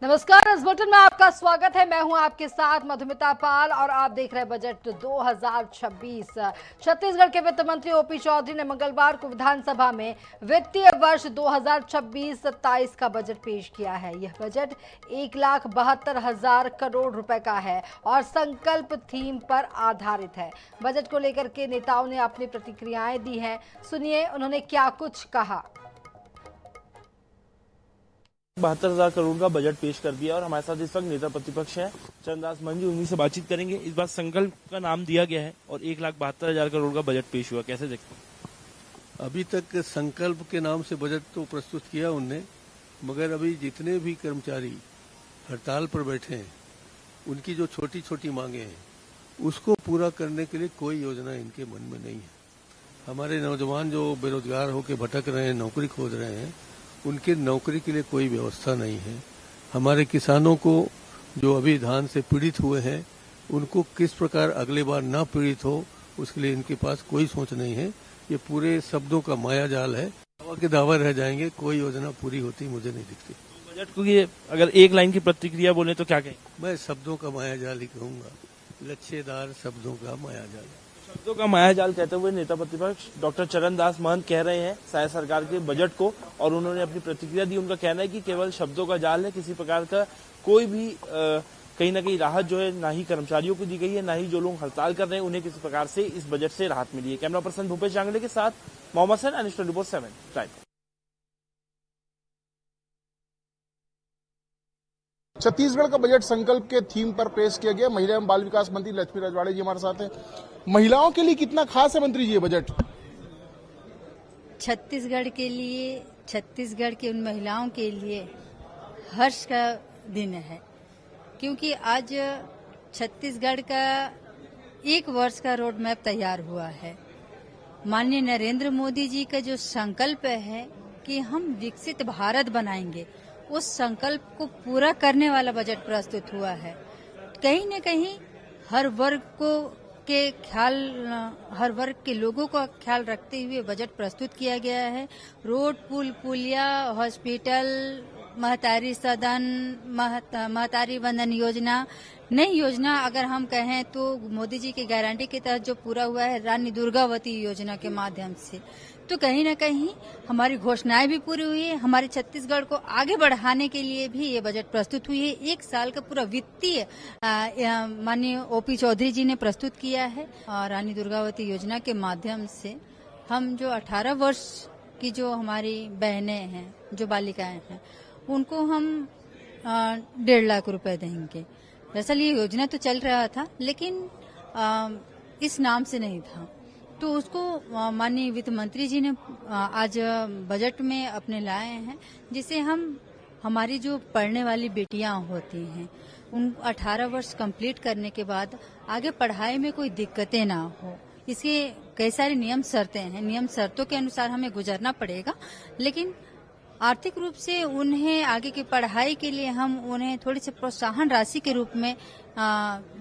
नमस्कार, इस बुलेटिन में आपका स्वागत है। मैं हूं आपके साथ मधुमिता पाल और आप देख रहे हैं बजट 2026। छत्तीसगढ़ के वित्त मंत्री ओपी चौधरी ने मंगलवार को विधानसभा में वित्तीय वर्ष 2026-27 का बजट पेश किया है। यह बजट 1,72,000 करोड़ रुपए का है और संकल्प थीम पर आधारित है। बजट को लेकर के नेताओं ने अपनी प्रतिक्रियाएं दी हैं। सुनिए उन्होंने क्या कुछ कहा। 72,000 करोड़ का बजट पेश कर दिया और हमारे साथ इस वक्त नेता प्रतिपक्ष हैं चरणदास महंत जी, उन्हीं से बातचीत करेंगे। इस बार संकल्प का नाम दिया गया है और 1,72,000 करोड़ का बजट पेश हुआ, कैसे देखते हैं? अभी तक संकल्प के नाम से बजट तो प्रस्तुत किया उनने, मगर अभी जितने भी कर्मचारी हड़ताल पर बैठे हैं उनकी जो छोटी छोटी मांगे हैं उसको पूरा करने के लिए कोई योजना इनके मन में नहीं है। हमारे नौजवान जो बेरोजगार होकर भटक रहे हैं, नौकरी खोज रहे हैं, उनके नौकरी के लिए कोई व्यवस्था नहीं है। हमारे किसानों को जो अभी धान से पीड़ित हुए हैं उनको किस प्रकार अगले बार ना पीड़ित हो उसके लिए इनके पास कोई सोच नहीं है। ये पूरे शब्दों का माया जाल है, दावा के दावा रह जाएंगे, कोई योजना पूरी होती मुझे नहीं दिखती। बजट को ये अगर एक लाइन की प्रतिक्रिया बोले तो क्या कहें? मैं शब्दों का माया जाल ही कहूंगा, लच्छेदार शब्दों का माया जाल। शब्दों का माया जाल कहते हुए नेता प्रतिपक्ष डॉक्टर चरणदास महंत कह रहे हैं शायद सरकार के बजट को, और उन्होंने अपनी प्रतिक्रिया दी। उनका कहना है कि केवल शब्दों का जाल है, किसी प्रकार का कोई भी कहीं ना कहीं राहत जो है ना ही कर्मचारियों को दी गई है, ना ही जो लोग हड़ताल कर रहे हैं उन्हें किसी प्रकार से इस बजट से राहत मिली है। कैमरा पर्सन भूपेश जांगड़े के साथ मोहम्मद सैन, नेशनल रिपोर्ट 7 रायपुर। छत्तीसगढ़ का बजट संकल्प के थीम पर पेश किया गया। महिला एवं बाल विकास मंत्री लक्ष्मी रजवाड़े जी हमारे साथ हैं। महिलाओं के लिए कितना खास है मंत्री जी ये बजट? छत्तीसगढ़ के लिए, छत्तीसगढ़ की उन महिलाओं के लिए हर्ष का दिन है, क्योंकि आज छत्तीसगढ़ का 1 वर्ष का रोड मैप तैयार हुआ है। माननीय नरेंद्र मोदी जी का जो संकल्प है कि हम विकसित भारत बनाएंगे, उस संकल्प को पूरा करने वाला बजट प्रस्तुत हुआ है। कहीं न कहीं हर वर्ग के लोगों का ख्याल रखते हुए बजट प्रस्तुत किया गया है। रोड, पुल, पुलिया, हॉस्पिटल, महतारी सदन, महतारी वंदन योजना, नई योजना अगर हम कहें तो मोदी जी की गारंटी के तहत जो पूरा हुआ है रानी दुर्गावती योजना के माध्यम से, तो कहीं न कहीं हमारी घोषणाएं भी पूरी हुई है। हमारे छत्तीसगढ़ को आगे बढ़ाने के लिए भी ये बजट प्रस्तुत हुई है। 1 साल का पूरा वित्तीय माननीय ओपी चौधरी जी ने प्रस्तुत किया है। और रानी दुर्गावती योजना के माध्यम से हम जो 18 वर्ष की जो हमारी बहनें हैं, जो बालिकाएं हैं, उनको हम 1.5 लाख रुपए देंगे। दरअसल ये योजना तो चल रहा था, लेकिन इस नाम से नहीं था, तो उसको माननीय वित्त मंत्री जी ने आज बजट में अपने लाए हैं, जिसे हम हमारी जो पढ़ने वाली बेटियां होती हैं उन 18 वर्ष कंप्लीट करने के बाद आगे पढ़ाई में कोई दिक्कतें ना हो। इसके कई सारे नियम शर्तें हैं, नियम शर्तों के अनुसार हमें गुजरना पड़ेगा, लेकिन आर्थिक रूप से उन्हें आगे की पढ़ाई के लिए हम उन्हें थोड़ी सी प्रोत्साहन राशि के रूप में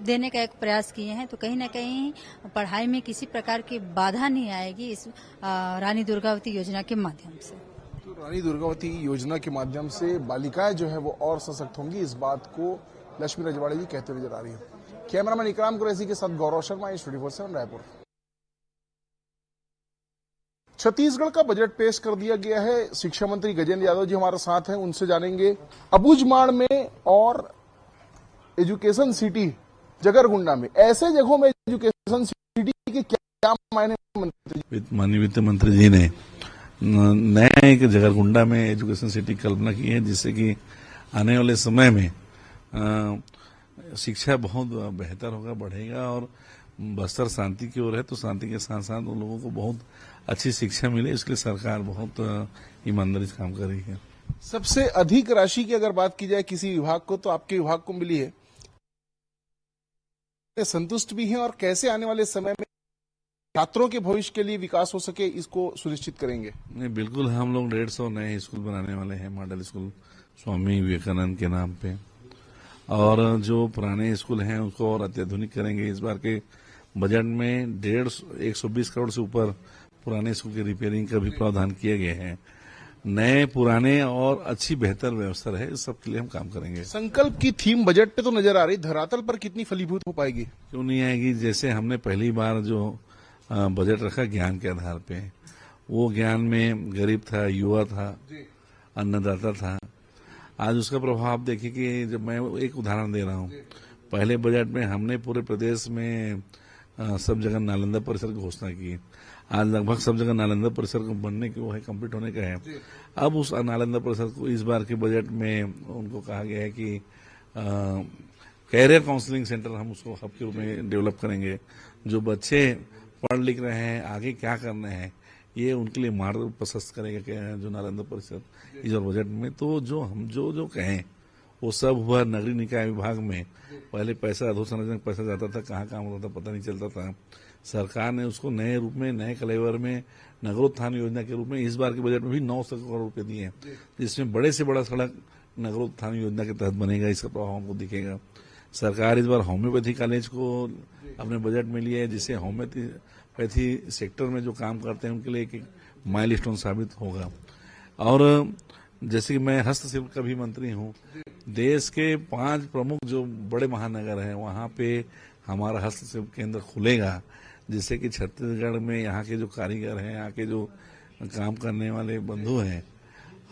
देने का एक प्रयास किए हैं। तो कहीं न कहीं पढ़ाई में किसी प्रकार की बाधा नहीं आएगी इस रानी दुर्गावती योजना के माध्यम से। तो रानी दुर्गावती योजना के माध्यम से बालिकाएं जो है वो और सशक्त होंगी, इस बात को लक्ष्मी रजवाड़े जी कहते हुए नजर आ रही है। कैमरामैन इकराम कुरैशी के साथ गौरव शर्मा, स्टूडियो 7 रायपुर। छत्तीसगढ़ का बजट पेश कर दिया गया है। शिक्षा मंत्री गजेंद्र यादव जी हमारे साथ हैं, उनसे जानेंगे अबूझमाड़ में और एजुकेशन सिटी जगरगुंडा में, ऐसे जगहों में एजुकेशन सिटी के क्या मायने? माननीय वित्त मंत्री जी ने नया एक जगरगुंडा में एजुकेशन सिटी की कल्पना की है, जिससे कि आने वाले समय में शिक्षा बहुत बेहतर होगा, बढ़ेगा, और बस्तर शांति की ओर है, तो शांति के साथ साथ उन लोगों को बहुत अच्छी शिक्षा मिले, इसके लिए सरकार बहुत ईमानदारी से काम कर रही है। सबसे अधिक राशि की अगर बात की जाए किसी विभाग को, तो आपके विभाग को मिली है। संतुष्ट भी हैं और कैसे आने वाले समय में छात्रों के भविष्य के लिए विकास हो सके, इसको सुनिश्चित करेंगे? नहीं, बिल्कुल, हम लोग 150 नए स्कूल बनाने वाले हैं, मॉडल स्कूल स्वामी विवेकानंद के नाम पे, और जो पुराने स्कूल हैं उसको और अत्याधुनिक करेंगे। इस बार के बजट में 120 करोड़ से ऊपर पुराने स्कूल की रिपेयरिंग का भी प्रावधान किए गए हैं। नए पुराने और अच्छी बेहतर व्यवस्था रहे, इस सब के लिए हम काम करेंगे। संकल्प की थीम बजट पे तो नजर आ रही, धरातल पर कितनी फलीभूत हो पाएगी? क्यों नहीं आएगी? जैसे हमने पहली बार जो बजट रखा ज्ञान के आधार पे, वो ज्ञान में गरीब था, युवा था, अन्नदाता था। आज उसका प्रभाव आप देखिए कि जब मैं एक उदाहरण दे रहा हूँ, पहले बजट में हमने पूरे प्रदेश में सब जगह नालंदा परिसर की घोषणा की। आज लगभग सब जगह नालंदा परिसर को बनने की वो है, कंप्लीट होने का है। अब उस नालंदा परिसर को इस बार के बजट में उनको कहा गया है कि कैरियर काउंसलिंग सेंटर हम उसको हब के रूप में डेवलप करेंगे। जो बच्चे पढ़ लिख रहे हैं, आगे क्या करना है, ये उनके लिए मार्ग प्रशस्त करेगा जो नालंदा परिषद इस बजट में। तो जो हम जो कहें वो सब हुआ। नगरीय निकाय विभाग में पहले पैसा अधोसंरचना पैसा जाता था, कहाँ काम होता था पता नहीं चलता था। सरकार ने उसको नए रूप में, नए कलेवर में नगरोत्थान योजना के रूप में इस बार के बजट में भी 900 करोड़ रुपए दिए हैं, जिसमें बड़े से बड़ा सड़क नगरोत्थान योजना के तहत बनेगा। इसका प्रभाव हमको दिखेगा। सरकार इस बार होम्योपैथी कॉलेज को अपने बजट में लिया है, जिससे होम्योपैथी सेक्टर में जो काम करते हैं उनके लिए एक माइलस्टोन साबित होगा। और जैसे कि मैं हस्तशिल्प का भी मंत्री हूँ, देश के 5 प्रमुख जो बड़े महानगर हैं वहाँ पे हमारा हस्तशिल्प केंद्र खुलेगा, जिससे कि छत्तीसगढ़ में यहाँ के जो कारीगर हैं, यहाँ के जो काम करने वाले बंधु हैं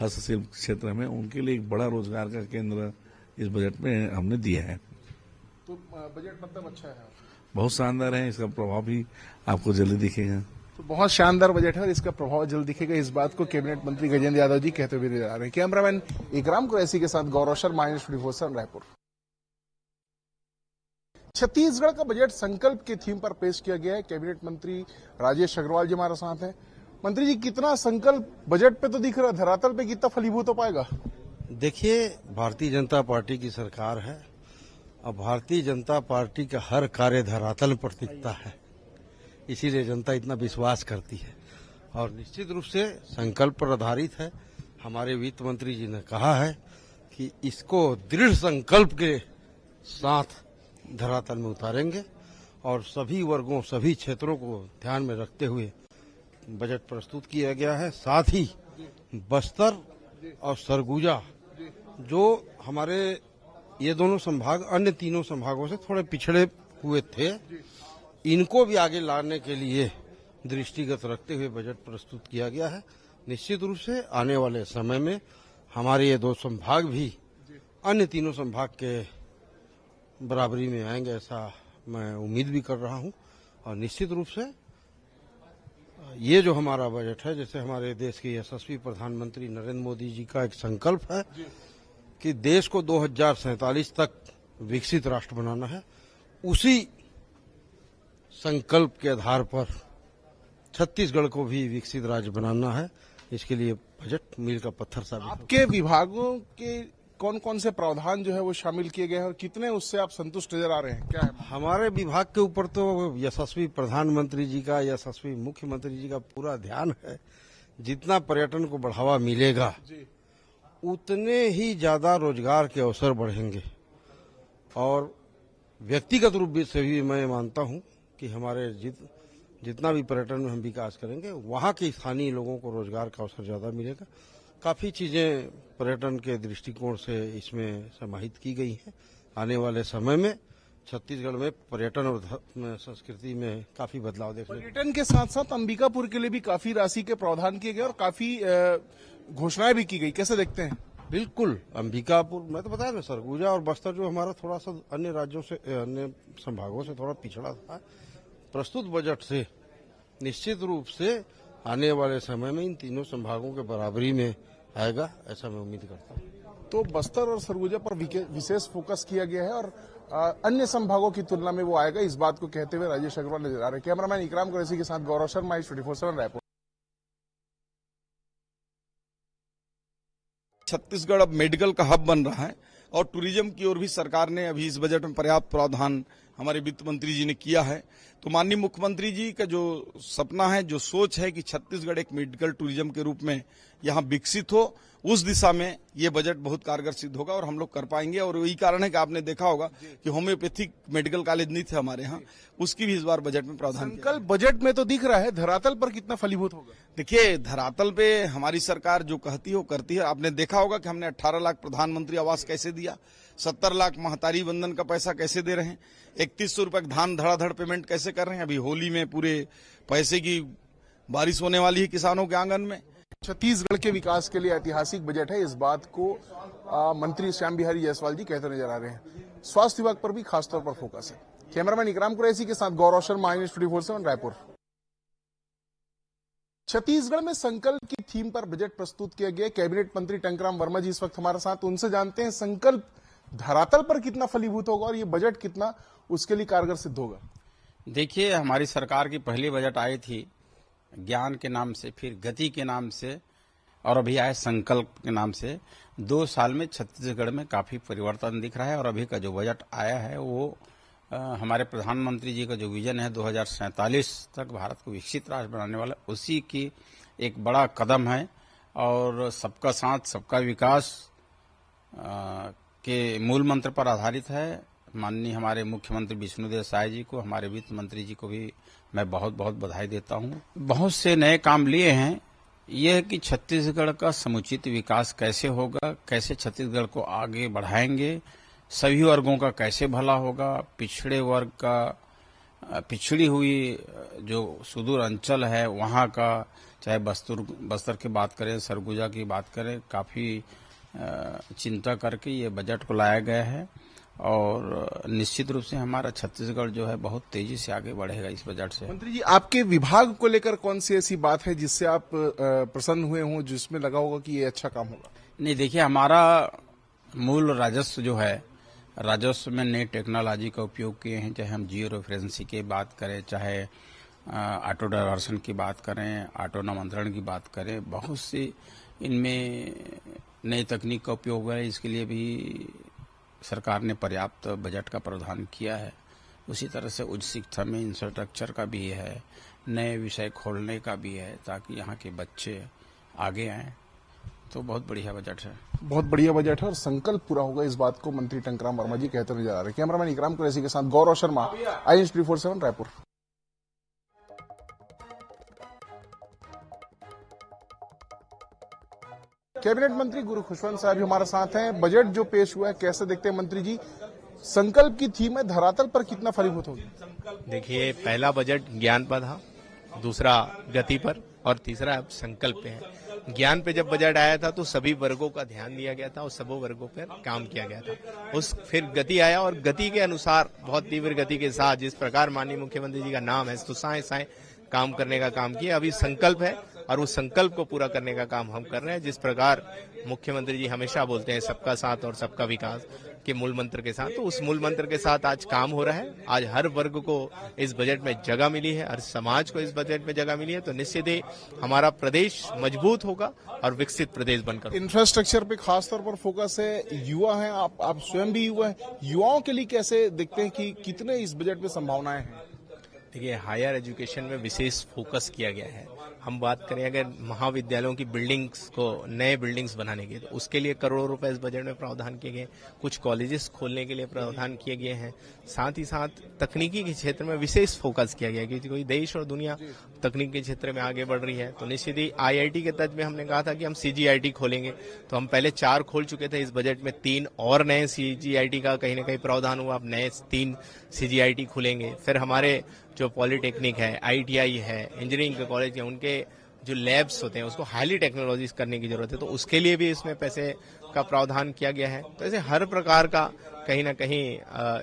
हस्तशिल्प क्षेत्र में, उनके लिए एक बड़ा रोजगार का केंद्र इस बजट में हमने दिया है। तो बजट मतलब अच्छा है, बहुत शानदार है। इसका प्रभाव भी आपको जल्दी दिखेगा। तो बहुत शानदार बजट है और इसका प्रभाव जल्द दिखेगा। इस बात को कैबिनेट मंत्री गजेंद्र यादव जी कहते हुए नजर आ रहे हैं। कैमरामैन इकराम कुरैशी के साथ गौरव शर्मा, न्यूज़ रायपुर। छत्तीसगढ़ का बजट संकल्प की थीम पर पेश किया गया है। कैबिनेट मंत्री राजेश अग्रवाल जी हमारे साथ हैं। मंत्री जी, कितना संकल्प बजट पे तो दिख रहा है, धरातल पे कितना फलीभूत हो पाएगा? देखिए, भारतीय जनता पार्टी की सरकार है और भारतीय जनता पार्टी का हर कार्य धरातल पर दिखता है, इसीलिए जनता इतना विश्वास करती है और निश्चित रूप से संकल्प पर आधारित है। हमारे वित्त मंत्री जी ने कहा है कि इसको दृढ़ संकल्प के साथ धरातल में उतारेंगे और सभी वर्गों, सभी क्षेत्रों को ध्यान में रखते हुए बजट प्रस्तुत किया गया है। साथ ही बस्तर और सरगुजा, जो हमारे ये दोनों संभाग अन्य तीनों संभागों से थोड़े पिछड़े हुए थे, इनको भी आगे लाने के लिए दृष्टिगत रखते हुए बजट प्रस्तुत किया गया है। निश्चित रूप से आने वाले समय में हमारे ये 2 संभाग भी अन्य तीनों संभाग के बराबरी में आएंगे, ऐसा मैं उम्मीद भी कर रहा हूं। और निश्चित रूप से ये जो हमारा बजट है, जैसे हमारे देश के यशस्वी प्रधानमंत्री नरेंद्र मोदी जी का एक संकल्प है कि देश को 2047 तक विकसित राष्ट्र बनाना है, उसी संकल्प के आधार पर छत्तीसगढ़ को भी विकसित राज्य बनाना है। इसके लिए बजट मील का पत्थर साबित। आपके विभागों के कौन कौन से प्रावधान जो है वो शामिल किए गए हैं और कितने उससे आप संतुष्ट नजर आ रहे हैं? क्या है हमारे विभाग के ऊपर तो यशस्वी प्रधानमंत्री जी का, यशस्वी मुख्यमंत्री जी का पूरा ध्यान है। जितना पर्यटन को बढ़ावा मिलेगा उतने ही ज्यादा रोजगार के अवसर बढ़ेंगे और व्यक्तिगत रूप से भी मैं मानता हूं कि हमारे जितना भी पर्यटन में हम विकास करेंगे, वहां के स्थानीय लोगों को रोजगार का अवसर ज्यादा मिलेगा। काफी चीजें पर्यटन के दृष्टिकोण से इसमें समाहित की गई हैं। आने वाले समय में छत्तीसगढ़ में पर्यटन और संस्कृति में काफी बदलाव देखने को। पर्यटन के साथ साथ अंबिकापुर के लिए भी काफी राशि के प्रावधान किए गए और काफी घोषणाएं भी की गई, कैसे देखते हैं? बिल्कुल, अंबिकापुर मैं तो बताया ना, सरगुजा और बस्तर जो हमारा थोड़ा सा अन्य राज्यों से, अन्य संभागों से थोड़ा पिछड़ा था, प्रस्तुत बजट से निश्चित रूप से आने वाले समय में इन तीनों संभागों के बराबरी में आएगा, ऐसा मैं उम्मीद करता हूँ। तो बस्तर और सरगुजा पर विशेष फोकस किया गया है और अन्य संभागों की तुलना में वो आएगा, इस बात को कहते हुए राजेश अग्रवाल नजर आ रहे हैं। कैमरामैन इकराम कुरैशी के साथ गौरव शर्मा, न्यूज़ रायपुर। छत्तीसगढ़ अब मेडिकल का हब बन रहा है और टूरिज्म की ओर भी सरकार ने अभी इस बजट में पर्याप्त प्रावधान हमारे वित्त मंत्री जी ने किया है। तो माननीय मुख्यमंत्री जी का जो सपना है, जो सोच है कि छत्तीसगढ़ एक मेडिकल टूरिज्म के रूप में यहाँ विकसित हो, उस दिशा में ये बजट बहुत कारगर सिद्ध होगा और हम लोग कर पाएंगे। और यही कारण है कि आपने देखा होगा कि होम्योपैथिक मेडिकल कॉलेज नहीं थे हमारे यहाँ, उसकी भी इस बार बजट में प्रावधान किया। संकल्प बजट में तो दिख रहा है, धरातल पर कितना फलीभूत होगा? देखिए, धरातल पे हमारी सरकार जो कहती है वो करती है। आपने देखा होगा कि हमने 18 लाख प्रधानमंत्री आवास कैसे दिया, 70 लाख महतारी वंदन का पैसा कैसे दे रहे हैं, 3100 रुपए धान धड़ाधड़ पेमेंट कैसे कर रहे हैं। अभी होली में पूरे पैसे की बारिश होने वाली है किसानों के आंगन में। छत्तीसगढ़ के विकास के लिए ऐतिहासिक बजट है, इस बात को मंत्री श्याम बिहारी जायसवाल जी कहते नजर आ रहे हैं। स्वास्थ्य विभाग पर भी खासतौर पर फोकस है। कैमरामैन इकराम कुरैशी के साथ गौरव शर्मा, आई-24/7 रायपुर। छत्तीसगढ़ में संकल्प की थीम पर बजट प्रस्तुत किया गया। कैबिनेट मंत्री टंकराम वर्मा जी इस वक्त हमारे साथ, उनसे जानते हैं संकल्प धरातल पर कितना फलीभूत होगा और ये बजट कितना उसके लिए कारगर सिद्ध होगा। देखिए, हमारी सरकार की पहली बजट आई थी ज्ञान के नाम से, फिर गति के नाम से और अभी आए संकल्प के नाम से। 2 साल में छत्तीसगढ़ में काफी परिवर्तन दिख रहा है और अभी का जो बजट आया है वो हमारे प्रधानमंत्री जी का जो विजन है 2047 तक भारत को विकसित राष्ट्र बनाने वाला, उसी की एक बड़ा कदम है। और सबका साथ सबका विकास के मूल मंत्र पर आधारित है। माननीय हमारे मुख्यमंत्री विष्णुदेव साय जी को, हमारे वित्त मंत्री जी को भी मैं बहुत बहुत बधाई देता हूँ। बहुत से नए काम लिए हैं। यह है कि छत्तीसगढ़ का समुचित विकास कैसे होगा, कैसे छत्तीसगढ़ को आगे बढ़ाएंगे, सभी वर्गों का कैसे भला होगा, पिछड़े वर्ग का, पिछड़ी हुई जो सुदूर अंचल है वहाँ का, चाहे बस्तर की बात करें, सरगुजा की बात करें, काफी चिंता करके ये बजट को लाया गया है। और निश्चित रूप से हमारा छत्तीसगढ़ जो है बहुत तेजी से आगे बढ़ेगा इस बजट से। मंत्री जी, आपके विभाग को लेकर कौन सी ऐसी बात है जिससे आप प्रसन्न हुए हों, जिसमें लगा होगा कि ये अच्छा काम होगा? नहीं, देखिए, हमारा मूल राजस्व जो है, राजस्व में नई टेक्नोलॉजी का उपयोग किए हैं। चाहे हम जियो रेफरेंसी की बात करें, चाहे ऑटो डायवर्सन की बात करें, ऑटो नामांतरण की बात करें, बहुत सी इनमें नई तकनीक का उपयोग है। इसके लिए भी सरकार ने पर्याप्त बजट का प्रावधान किया है। उसी तरह से उच्च शिक्षा में इंफ्रास्ट्रक्चर का भी है, नए विषय खोलने का भी है, ताकि यहाँ के बच्चे आगे आएं। तो बहुत बढ़िया बजट है। बहुत बढ़िया बजट है और संकल्प पूरा होगा, इस बात को मंत्री टंकराम वर्मा जी कहते नजर आ रहे हैं। कैमरामैन इकराम कुरैशी के साथ गौरव शर्मा, आई-24/7 रायपुर। कैबिनेट मंत्री गुरु खुशवंत साहब हमारे साथ हैं। बजट जो पेश हुआ है कैसे देखते हैं मंत्री जी? संकल्प की थीम है, धरातल पर कितना फलीभूत होगी? देखिए, पहला बजट ज्ञान पर था, दूसरा गति पर और तीसरा अब संकल्प पे है। ज्ञान पे जब बजट आया था तो सभी वर्गों का ध्यान दिया गया था और सभी वर्गों पर काम किया गया था। फिर गति आया और गति के अनुसार बहुत तीव्र गति के साथ, जिस प्रकार माननीय मुख्यमंत्री जी का नाम है, तो साए काम करने का काम किया। अभी संकल्प है और उस संकल्प को पूरा करने का काम हम कर रहे हैं। जिस प्रकार मुख्यमंत्री जी हमेशा बोलते हैं सबका साथ और सबका विकास के मूल मंत्र के साथ, तो उस मूल मंत्र के साथ आज काम हो रहा है। आज हर वर्ग को इस बजट में जगह मिली है, हर समाज को इस बजट में जगह मिली है। तो निश्चित ही हमारा प्रदेश मजबूत होगा और विकसित प्रदेश बनकर। इंफ्रास्ट्रक्चर पे खास तौर पर फोकस है। युवा हैं आप स्वयं भी युवा हैं, युवाओं के लिए कैसे देखते हैं कि कितने इस बजट में संभावनाएं हैं? देखिए, हायर एजुकेशन में विशेष फोकस किया गया है। हम बात करें अगर महाविद्यालयों की बिल्डिंग्स को, नए बिल्डिंग्स बनाने के, तो उसके लिए करोड़ों रुपए इस बजट में प्रावधान किए गए। कुछ कॉलेजेस खोलने के लिए प्रावधान किए गए हैं। साथ ही साथ तकनीकी के क्षेत्र में विशेष फोकस किया गया है, क्योंकि कोई देश और दुनिया तकनीक के क्षेत्र में आगे बढ़ रही है। तो निश्चित ही IIT के तर्ज में हमने कहा था कि हम CGIT खोलेंगे, तो हम पहले 4 खोल चुके थे। इस बजट में 3 और नए CGIT का कहीं न कहीं प्रावधान हुआ। अब नए 3 CGIT खुलेंगे। फिर हमारे जो पॉलिटेक्निक है, ITI है, इंजीनियरिंग के कॉलेज है, उनके जो लैब्स होते हैं उसको हाईली टेक्नोलॉजीज करने की जरूरत है। तो उसके लिए भी इसमें पैसे का प्रावधान किया गया है। तो ऐसे हर प्रकार का कहीं ना कहीं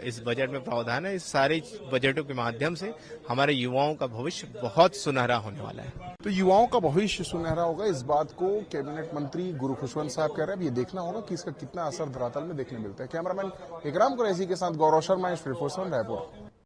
इस बजट में प्रावधान है। इस सारे बजटों के माध्यम से हमारे युवाओं का भविष्य बहुत सुनहरा होने वाला है। तो युवाओं का भविष्य सुनहरा होगा, इस बात को कैबिनेट मंत्री गुरु खुशवंत साहब कह रहे हैं। अब ये देखना होगा कि इसका कितना असर धरातल में देखने मिलता है। कैमरामैन इकराम कुरैशी के साथ गौरव शर्मा, आई-24/7 रायपुर।